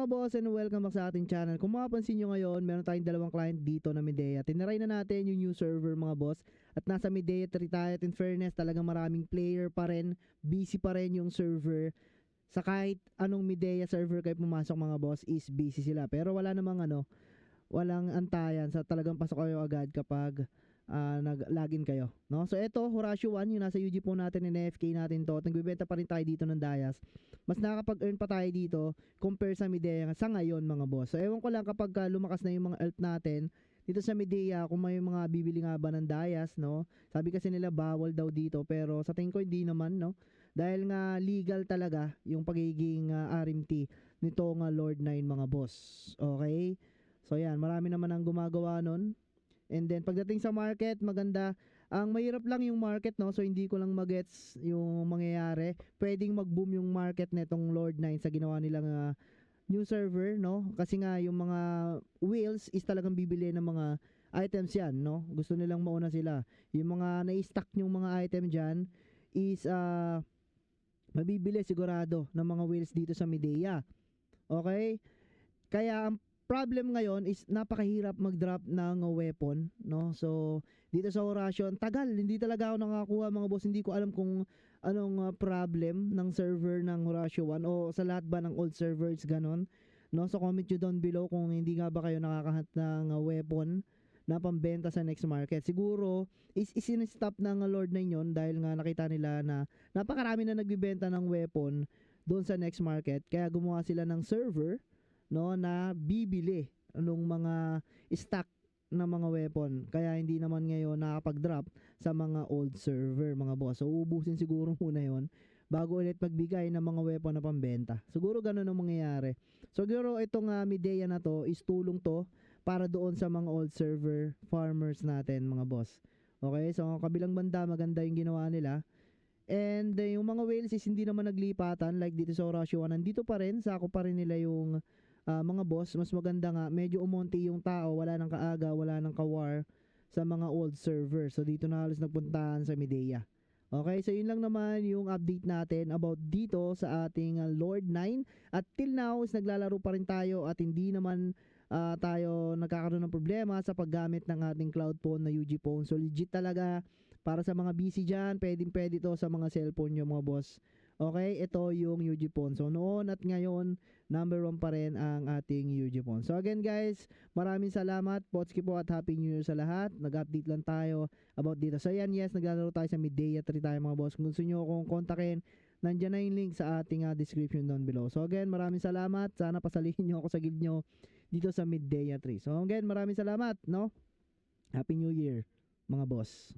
mga boss and welcome back sa ating channel. Kung mapapansin nyo ngayon, meron tayong dalawang client dito na Medea. Tinaray na natin yung new server mga boss. At nasa Medea 3 tayo. At in fairness, talagang maraming player pa rin. Busy pa rin yung server. Sa kahit anong Medea server kayo pumasok mga boss is busy sila. Pero wala namang walang antayan sa talagang pasok kayo agad kapag nag-login kayo, no? So ito, Horatio 1, yung nasa UG po natin, NFK natin to. Nagbibenta pa rin tayo dito ng Dayas. Mas nakakapag-earn pa tayo dito compare sa Medea sa ngayon mga boss. So ewan ko lang kapag lumakas na yung mga alt natin dito sa Medea, kung may mga bibili nga ba ng Dayas, no? Sabi kasi nila bawal daw dito, pero sa tingin ko hindi naman, no? Dahil nga legal talaga yung pagiging RMT nitong Lord 9 mga boss. Okay? So yan, marami naman ang gumagawa nun. And then pagdating sa market, maganda. Ang mahirap lang yung market, no? So hindi ko lang magets yung mangyayari. Pwedeng mag-boom yung market netong Lord 9 sa ginawa nilang new server, no? Kasi nga yung mga whales is talagang bibili ng mga items yan, no? Gusto nilang mauna sila. Yung mga na-stock yung mga item dyan is mabibili sigurado ng mga whales dito sa Medea. Okay? Kaya ang problem ngayon is napakahirap mag-drop ng weapon, no? So, dito sa Horatio, tagal, hindi talaga ako nakakuha mga boss. Hindi ko alam kung anong problem ng server ng Horatio 1 o sa lahat ba ng old servers ganon, no? So, comment nyo down below kung hindi nga ba kayo nakakahunt ng weapon na pambenta sa next market. Siguro, isin-stop ng Lord 9 yun dahil nga nakita nila na napakarami na nagbibenta ng weapon doon sa next market. Kaya gumawa sila ng server, no, na bibili ng mga stock na mga weapon. Kaya hindi naman ngayon nakapag-drop sa mga old server mga boss. So ubusin siguro muna yon bago ulit magbigay ng mga weapon na pambenta. Siguro ganun ang mangyayari. So siguro itong Medea na to is tulong to para doon sa mga old server farmers natin mga boss. Okay, so kabilang banda maganda yung ginawa nila. And yung mga whales is hindi naman naglipatan like dito sa Horatio 1. Nandito pa rin, sako pa rin nila yung mga boss. Mas maganda nga, medyo umonti yung tao, wala nang kaaga, wala nang kawar sa mga old server. So dito na halos nagpuntahan sa Medea. Okay, so yun lang naman yung update natin about dito sa ating Lord 9. At till now is naglalaro pa rin tayo at hindi naman tayo nagkakaroon ng problema sa paggamit ng ating cloud phone na UG phone. So legit talaga para sa mga busy dyan, pwede to sa mga cellphone nyo mga boss. Okay, ito yung UG phone. So noon at ngayon, number 1 pa rin ang ating UG phone. So again guys, maraming salamat. Potski po at Happy New Year sa lahat. Nag-update lang tayo about dito. So yan, yes, naglalaro tayo sa Medea 3 tayo mga boss. Kung gusto nyo akong kontakin, nandyan na yung link sa ating description down below. So again, maraming salamat. Sana pasalihin nyo ako sa guild nyo dito sa Medea 3. So again, maraming salamat, no? Happy New Year mga boss.